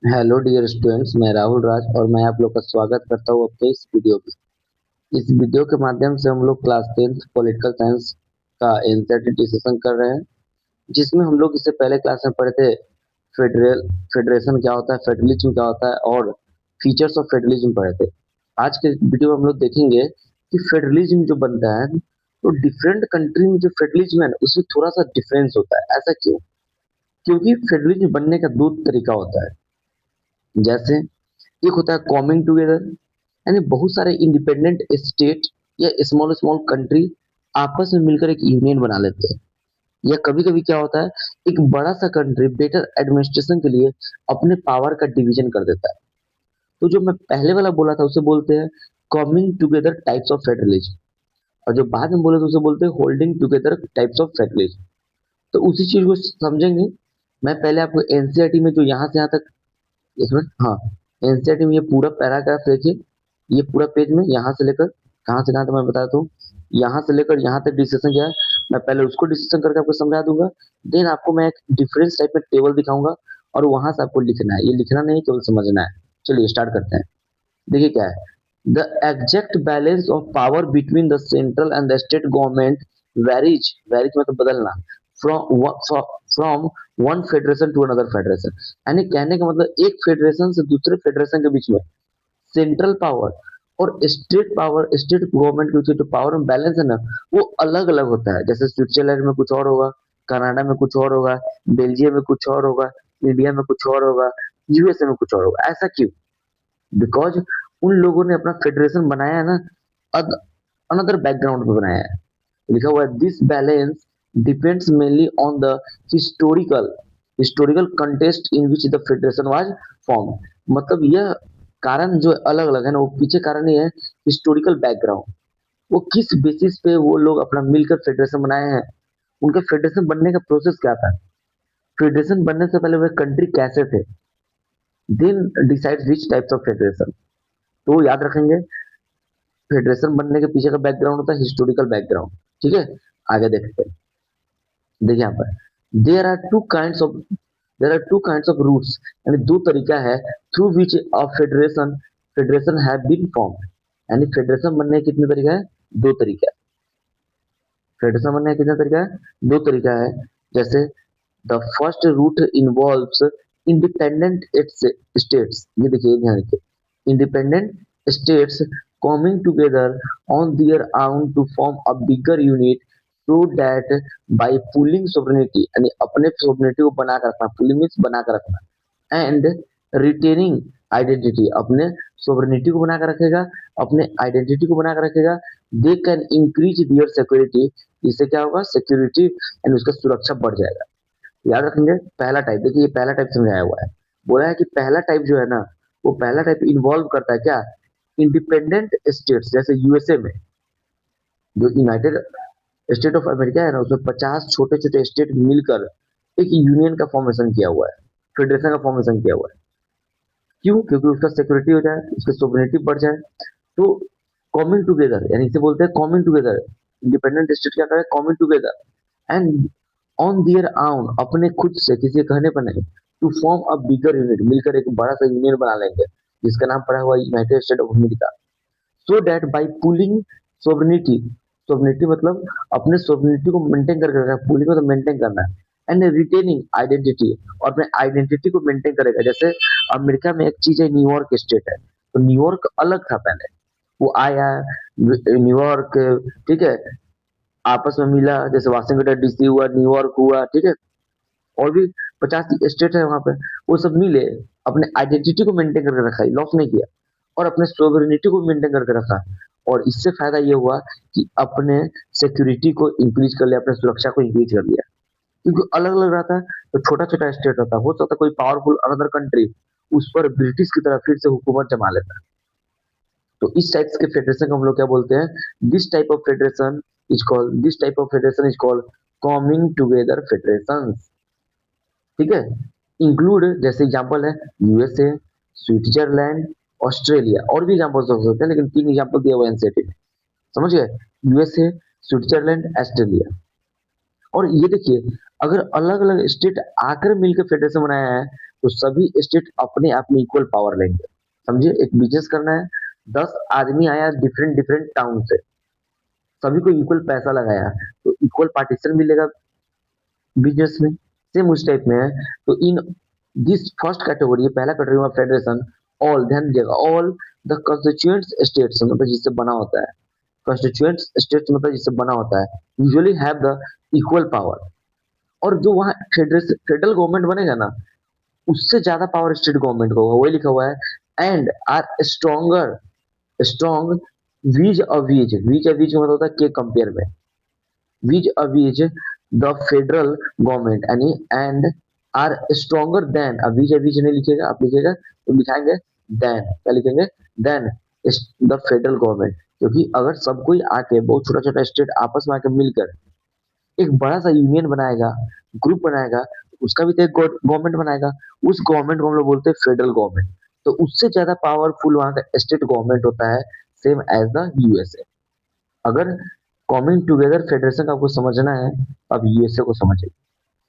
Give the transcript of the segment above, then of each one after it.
Hello dear students, मैं राहुल राज और मैं आप लोग का स्वागत करता हूँ अपने इस वीडियो में। इस वीडियो के माध्यम से हम लोग क्लास 10th पॉलिटिकल साइंस का एनसीईआरटी डिस्कशन कर रहे हैं, जिसमें हम लोग इससे पहले क्लास में पढ़े थे फेडरल फेडरेशन क्या होता है, फेडरलिज्म क्या होता है और फीचर्स ऑफ फेडरलिज्म पढ़े थे। आज के वीडियो में हम लोग देखेंगे कि फेडरलिज्म जो बनता है तो डिफरेंट कंट्री में जो फेडरलिज्म है ना, उसमें थोड़ा सा डिफरेंस होता है। ऐसा क्यों? क्योंकि फेडरलिज्म बनने का दो तरीका होता है। जैसे एक होता है कॉमिंग टुगेदर, यानी बहुत सारे इंडिपेंडेंट स्टेट या स्मॉल स्मॉल कंट्री आपस में मिलकर एक यूनियन बना लेते हैं। या कभी कभी क्या होता है, एक बड़ा सा कंट्री बेटर एडमिनिस्ट्रेशन के लिए अपने पावर का डिवीजन कर देता है। तो जो मैं पहले वाला बोला था उसे बोलते हैं combing together types of federalism, और जो बाद में बोले तो उसे बोलते हैं holding together types of federalism. तो उसी चीज को समझेंगे। मैं पहले आपको एनसीईआरटी में जो यहाँ से यहाँ तक, एक मिनट, हाँ, एनसीईआरटी में ये पूरा पैराग्राफ देखिए। ये पूरा पेज में यहाँ से लेकर कहाँ से कहाँ तक मैं बताता हूँ। यहाँ से लेकर यहाँ तक डिस्कशन क्या है, मैं पहले उसको डिस्कशन करके आपको समझा दूंगा। देन आपको मैं एक डिफरेंस टाइप में टेबल दिखाऊंगा और वहां से आपको लिखना है। ये लिखना नहीं, केवल समझना है। चलिए स्टार्ट करते हैं। देखिए क्या है, the exact balance of power between the central and the state government varies, varies मतलब बदलना, from from one federation to another federation. यानी कहने का मतलब एक फेडरेशन से दूसरे फेडरेशन के बीच में सेंट्रल पावर और स्टेट पावर, स्टेट गवर्नमेंट के बीच जो पावर में बैलेंस है ना, वो अलग अलग होता है। जैसे स्विट्जरलैंड में कुछ और होगा, कनाडा में कुछ और होगा, बेल्जियम में कुछ और होगा, इंडिया में कुछ और होगा, यूएसए में कुछ और होगा। ऐसा क्यों? बिकॉज उन लोगों ने अपना फेडरेशन बनाया है ना, अनदर बैकग्राउंड पे बनाया है। लिखा हुआ है this balance depends mainly on the historical historical contest in which the federation was form. मतलब यह कारण जो अलग अलग है ना, वो पीछे कारण ये है हिस्टोरिकल बैकग्राउंड। वो किस बेसिस पे वो लोग अपना मिलकर फेडरेशन बनाए हैं, उनका फेडरेशन बनने का प्रोसेस क्या था, फेडरेशन बनने से पहले वह कंट्री कैसे थे, then decide which types of federation. तो याद रखेंगे, फेडरेशन बनने के पीछे का बैकग्राउंड होता है हिस्टोरिकल बैकग्राउंड। ठीक है, आगे देखते हैं। देखिए यहाँ पर there are two kind of there are two kind of routes, यानी दो तरीका है through which a federation federation have been form. यानी फेडरेशन बनने के कितने तरीका है? दो तरीका है। फेडरेशन बनने का कितना तरीका है? दो तरीका है। जैसे the first route involves independent states, ये देखिए ध्यान रखिए, independent states coming together on their own to form a bigger unit, so that by pooling sovereignty, यानी अपने सोवरेनिटी को बना कर रखना, pooling मीन्स बना कर रखना, एंड रिटेनिंग आइडेंटिटी, अपने सोवरेनिटी को बनाकर रखेगा, अपने आइडेंटिटी को बनाकर रखेगा। They can increase their security, इससे क्या होगा, सिक्योरिटी एंड उसका सुरक्षा बढ़ जाएगा। याद रखेंगे पहला टाइप, देखिए ये पहला टाइप समझाया हुआ है। बोला है कि पहला टाइप जो है ना, वो पहला टाइप इन्वॉल्व करता है क्या, इंडिपेंडेंट स्टेट्स। जैसे यूएसए में जो यूनाइटेड स्टेट ऑफ अमेरिका है ना, उसमें 50 छोटे छोटे स्टेट मिलकर एक यूनियन का फॉर्मेशन किया हुआ है, फेडरेशन का फॉर्मेशन किया हुआ है। क्यों? क्योंकि उसका सिक्योरिटी हो जाए, उसकी सोवरेनिटी बढ़ जाए। तो कॉमिंग टुगेदर, यानी इसे बोलते हैं कॉमिंग टुगेदर। इंडिपेंडेंट स्टेट क्या करे, coming together and on their own, अपने खुद से, किसी के कहने पर नहीं, to form a bigger unit, मिलकर एक बड़ा सा यूनियन बना लेंगे जिसका नाम पड़ा हुआ United state of America. So that bye pulling sovereignty, sovereignty मतलब अपने सोवरेनिटी को मेंटेन करके रखना, पुलिंग मतलब मेंटेन करना है, एंड रिटेनिंग आइडेंटिटी, और अपने आइडेंटिटी को मेंटेन करेगा। जैसे अमेरिका में एक चीज है, न्यूयॉर्क स्टेट है, तो न्यूयॉर्क अलग था पहले, वो आया न्यूयॉर्क, ठीक है, आपस में मिला, जैसे वाशिंगटन डीसी हुआ, न्यूयॉर्क हुआ, ठीक है, और भी 50 स्टेट है वहां पे, वो सब मिले, अपने आइडेंटिटी को मेंटेन करके रखा, लॉस नहीं किया, और अपने सोवरेनिटी को मेंटेन करके रखा। और इससे फायदा ये हुआ कि अपने सिक्योरिटी को इंक्रीज कर लिया, अपने सुरक्षा को इंक्रीज कर लिया। क्योंकि अलग अलग रहता है तो छोटा छोटा स्टेट रहता है, हो सकता है कोई पावरफुल अनदर कंट्री उस पर ब्रिटिश की तरह फिर से हुकूमत जमा लेता है। तो इस टाइप्स के फेडरेशन को हम लोग क्या बोलते हैं, this type of federation is called combing together federation. ठीक है, इंक्लूड, जैसे एग्जांपल है यूएसए, स्विट्जरलैंड, ऑस्ट्रेलिया, और भी एग्जांपल्स हो सकते हैं, लेकिन तीन एग्जांपल दिया हुआ एनसीईआरटी में। समझ गए? USA, Switzerland, Australia. और ये देखिए, अगर अलग-अलग स्टेट आकर मिलकर फेडरेशन बनाया है, तो सभी स्टेट अपने आप में इक्वल पावर लेंगे। समझिए, एक बिज़नेस करना है, 10 आदमी आया डिफरेंट डिफरेंट टाउन से, सभी को इक्वल पैसा लगाया, तो इक्वल पार्टीशन मिलेगा बिज़नेस में। सेम उस टाइप में है, तो इन दिस फर्स्ट कैटेगरी, पहला कैटेगरी ऑफ फेडरेशन, ऑल ध्यान दीजिएगा, ऑल द कंस्टिट्यूएंट्स स्टेट्स मतलब जिससे बना होता है, कंस्टिट्यूएंट्स स्टेट्स मतलब जिससे बना होता है, usually have the equal power. और जो वहाँ फेडरल गवर्नमेंट बनेगा ना, उससे ज्यादा पावर स्टेट गवर्नमेंट को होगा, वही लिखा हुआ है, एंड आर स्ट्रॉन्गर, स्ट्रॉन्ग वीज अ वीज का मतलब होता है के कंपेयर में, वीज अ वीज द फेडरल गवर्नमेंट यानी, एंड आर स्ट्रॉन्गर देन, अब वीज अ वीज नहीं लिखेगा, आप लिखेगा तो लिखाएंगे देन, क्या लिखेंगे, देन द फेडरल गवर्नमेंट। क्योंकि अगर सब कोई आके, बहुत छोटा छोटा स्टेट आपस में आके मिलकर एक बड़ा सा यूनियन बनाएगा, ग्रुप बनाएगा, उसका भी तो एक गवर्नमेंट बनाएगा, उस गवर्नमेंट को हम लोग बोलते हैं फेडरल गवर्नमेंट। तो उससे ज्यादा पावरफुल वहां का स्टेट गवर्नमेंट होता है, सेम एज द यूएसए। अगर कमिंग टुगेदर फेडरेशन का आपको समझना है, अब यूएसए को समझिए।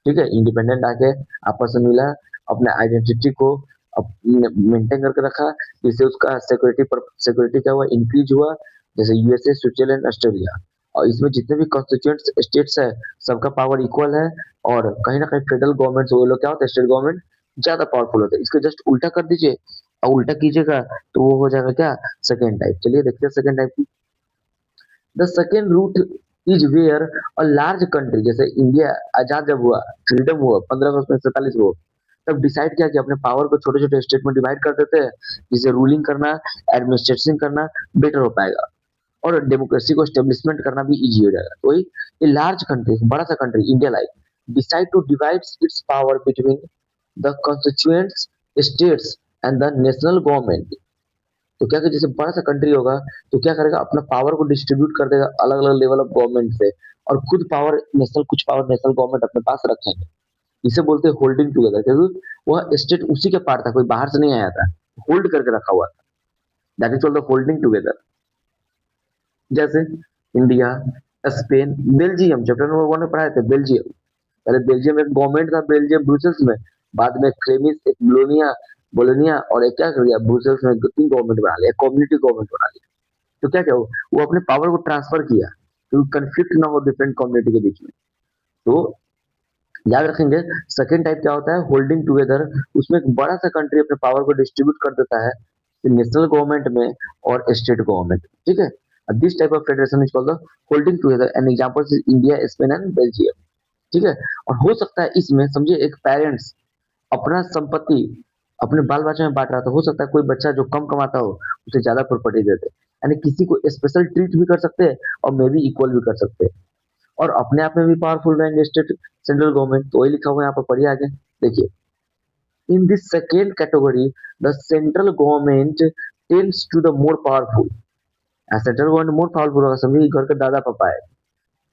ठीक है, इंडिपेंडेंट आके आपस में मिला, अपने आइडेंटिटी को मेंटेन करके रखा, जिससे उसका सिक्योरिटी क्या हुआ, इंक्रीज हुआ, जैसे यूएसए, स्विट्जरलैंड, ऑस्ट्रेलिया। और इसमें जितने भी कॉन्स्टिट्यूएंट स्टेट्स है, सबका पावर इक्वल है, और कहीं ना कहीं फेडरल गवर्नमेंट वो लोग क्या होता है, स्टेट गवर्नमेंट ज्यादा पावरफुल होता है। इसको जस्ट उल्टा कर दीजिए, और उल्टा कीजिएगा तो वो हो जाएगा क्या, सेकेंड टाइप। चलिए देखते हैं सेकेंड टाइप की। The second route is where a large country, जैसे इंडिया आजाद जब हुआ, फ्रीडम हुआ 15 अगस्त 1947 को, तब डिसाइड किया कि अपने पावर को छोटे छोटे स्टेट में डिवाइड कर देते हैं, जिससे रूलिंग करना, एडमिनिस्ट्रेशन करना बेटर हो पाएगा, और डेमोक्रेसी को स्टेब्लिशमेंट करना भी इजी हो जाएगा। तो वही, ए लार्ज कंट्री, बड़ा सा country India like, decide to divide its power between the constituents states and the national government. तो क्या कि जैसे बड़ा सा कंट्री होगा, तो क्या करेगा, अपना पावर को डिस्ट्रीब्यूट कर देगा अलग अलग लेवल ऑफ गवर्नमेंट से, और खुद पावर नेशनल, कुछ पावर नेशनल गवर्नमेंट अपने पास रखेंगे। इसे बोलते हैं होल्डिंग टुगेदर, क्योंकि वह स्टेट उसी के पार्ट था, कोई बाहर से नहीं आया था, होल्ड करके रखा हुआ था, that is called the holding together. जैसे India, Spain, Belgium, chapter number 1 में पढ़ाए थे बेल्जियम। पहले बेल्जियम एक गवर्नमेंट था, बेल्जियम ब्रुसेल्स में, बाद में क्रेमिस, एक बोलोनिया, बोलोनिया, और एक क्या कर दिया, ब्रुसेल्स में 3 गवर्नमेंट बना लिया, कम्युनिटी गवर्नमेंट बना लिया। तो क्या क्या वो अपने पावर को ट्रांसफर किया, क्योंकि कंफ्लिक्ट ना हो डिफरेंट कम्युनिटी के बीच में। तो याद रखेंगे, सेकेंड टाइप क्या होता है, होल्डिंग टुगेदर। उसमें एक बड़ा सा कंट्री अपने पावर को डिस्ट्रीब्यूट कर देता है नेशनल गवर्नमेंट में और स्टेट गवर्नमेंट। ठीक है, this type of federation is called the holding together, and examples is India, Spain and Belgium. ठीक है, और हो सकता है इसमें, समझिए, एक पेरेंट्स अपना संपत्ति अपने बाल बच्चों में बांट रहा था, हो सकता है कोई बच्चा जो कम कमाता हो उसे ज्यादा प्रॉपर्टी दे दे, यानी किसी को स्पेशल ट्रीट भी कर सकते हैं, और मे बी इक्वल भी कर सकते हैं, और अपने आप में भी पावरफुल रहेंगे स्टेट, सेंट्रल गवर्नमेंट। तो वही लिखा हुआ है यहाँ पर, पढ़िए आगे। देखिए, in this second category the central government tends to the more powerful, central government more powerful होगा, समझिए घर का दादा पापा है।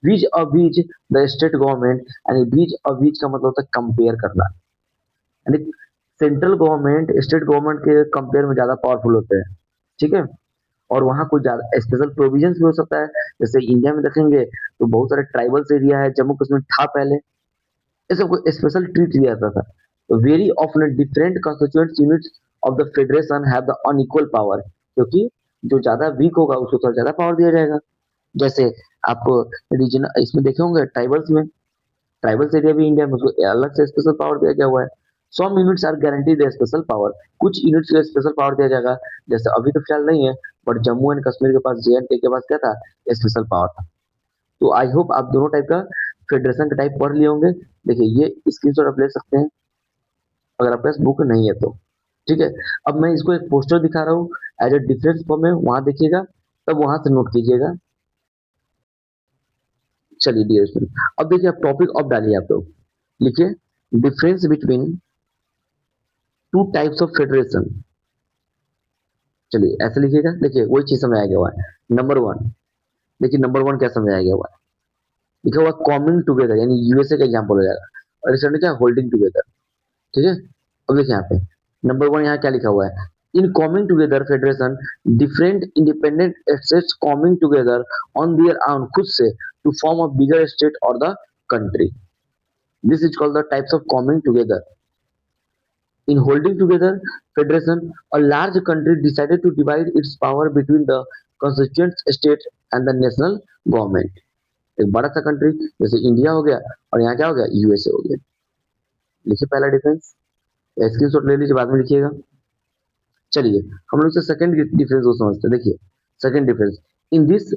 बीच अ बीच द स्टेट गवर्नमेंट, यानी बीच अ बीच का मतलब होता है कंपेयर करना, यानी सेंट्रल गवर्नमेंट स्टेट गवर्नमेंट के कंपेयर में ज्यादा पावरफुल होते हैं। ठीक है, और वहाँ कुछ ज्यादा स्पेशल प्रोविजन भी हो सकता है, जैसे इंडिया में देखेंगे तो बहुत सारे ट्राइबल्स एरिया है, जम्मू कश्मीर था पहले, ये सबको स्पेशल ट्रीट दिया जाता था। तो very often different constituent units of the federation have the unequal power, क्योंकि जो ज्यादा वीक होगा उसको थोड़ा ज्यादा पावर दिया जाएगा। जैसे आपको रीजन इसमें देखे होंगे, ट्राइबल्स में, ट्राइबल्स एरिया भी इंडिया में, उसको अलग से स्पेशल पावर दिया गया हुआ है। Some units are guaranteed special power, कुछ यूनिट्स को स्पेशल पावर दिया जाएगा, जैसे अभी तो फिलहाल नहीं है, बट जम्मू एंड कश्मीर के पास, जे के पास क्या था, स्पेशल पावर था। तो आई होप आप दोनों टाइप का फेडरेशन का टाइप पढ़ लिए होंगे। देखिए, ये स्क्रीनशॉट आप ले सकते हैं अगर आपके पास बुक नहीं है तो। ठीक है, अब मैं इसको एक पोस्टर दिखा रहा हूँ एज ए डिफरेंस फॉर्म में, वहां देखिएगा, तब वहां से नोट कीजिएगा। चलिए डियर स्टूडेंट, अब देखिए, आप टॉपिक अब डालिए, आप लोग लिखिए difference between two types of federation. चलिए ऐसे लिखिएगा, देखिए वही चीज समझाया गया हुआ है। नंबर 1, देखिए नंबर 1 क्या समझाया गया हुआ है, लिखा हुआ कॉमिंग टुगेदर, यानी यूएसए का एग्जाम्पल हो जाएगा, और इस क्या, होल्डिंग टुगेदर। ठीक है, अब देखिए यहाँ पे नंबर 1 यहाँ क्या लिखा हुआ है, in coming together federation, different independent states coming together on their own, खुद से, to form a bigger state और the country. This is called the types of coming together. In holding together federation, a large country decided to divide its power between the constituent state and the national government. एक बड़ा सा country जैसे India हो गया और यहाँ क्या हो गया, यूएसए हो गया. लिखिए पहला डिफरेंस, स्क्रीनशॉट ले लीजिए, बाद में लिखिएगा. चलिए हम लोग से सेकंड डिफरेंस को समझते हैं. देखिए सेकंड डिफरेंस, इन दिस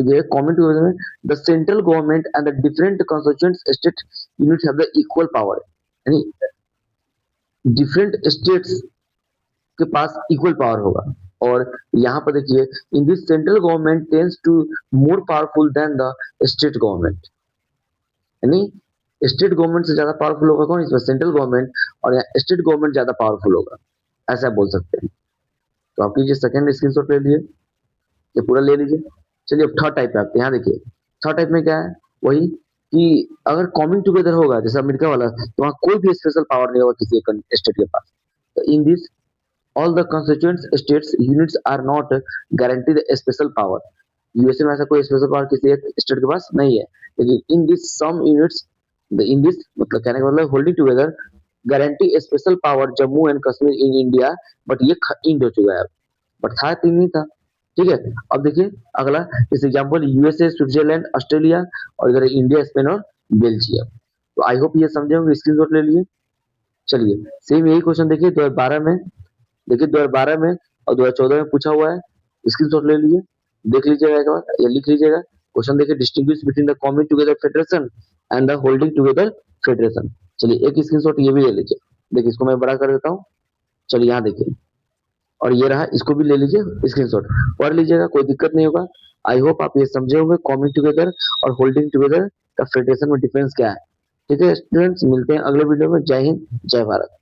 ये कॉमन टू में the central government and the different constituent state units have the equal power. यानी डिफरेंट स्टेट्स के पास इक्वल पावर होगा. और यहाँ पर देखिए in this central government tends to more powerful than the state government. यानी स्टेट गवर्नमेंट से ज्यादा पावरफुल होगा कौन, इसमें सेंट्रल गवर्नमेंट, और यहाँ स्टेट गवर्नमेंट ज्यादा पावरफुल होगा, ऐसा बोल सकते हैं. तो आप कीजिए सेकंड स्क्रीनशॉट ले लिए, ये पूरा ले लीजिए. चलिए अब थर्ड टाइप पे आते हैं. यहाँ देखिए थर्ड टाइप में क्या है, वही कि अगर कॉमिंग टुगेदर होगा जैसे अमेरिका वाला, तो वहाँ कोई भी स्पेशल पावर नहीं होगा किसी एक स्टेट के पास. तो in this all the constituent states units are not guaranteed special power. USA में ऐसा कोई स्पेशल पावर किसी एक स्टेट के पास नहीं है. लेकिन in this some units, in this मतलब कहने का मतलब holding together guarantee special power Jammu and Kashmir in India. But ये इंड हो चुका है, बट था तीन नहीं था. ठीक है, अब देखिए अगला इस एग्जांपल यूएसए, स्विट्जरलैंड, ऑस्ट्रेलिया, और इधर इंडिया, स्पेन और बेल्जियम. तो आई होप ये समझे होंगे, स्क्रीनशॉट ले लिए. चलिए सेम यही क्वेश्चन देखिए 2012 में, देखिए 2012 में और 2014 में पूछा हुआ है. स्क्रीनशॉट ले लिए, देख लीजिएगा एक बार, ये लिख लीजिएगा. क्वेश्चन देखिए distinguish between the combing together federation and the holding together federation. चलिए एक स्क्रीनशॉट ये भी ले लीजिए. देखिए इसको मैं बड़ा कर देता हूँ. चलिए यहाँ देखिए, और ये रहा, इसको भी ले लीजिए स्क्रीनशॉट, पढ़ लीजिएगा, कोई दिक्कत नहीं होगा. आई होप आप ये समझे होंगे कॉमिंग टुगेदर और होल्डिंग टुगेदर का फेडरेशन में डिफरेंस क्या है. ठीक है स्टूडेंट्स, मिलते हैं अगले वीडियो में. जय हिंद, जय भारत.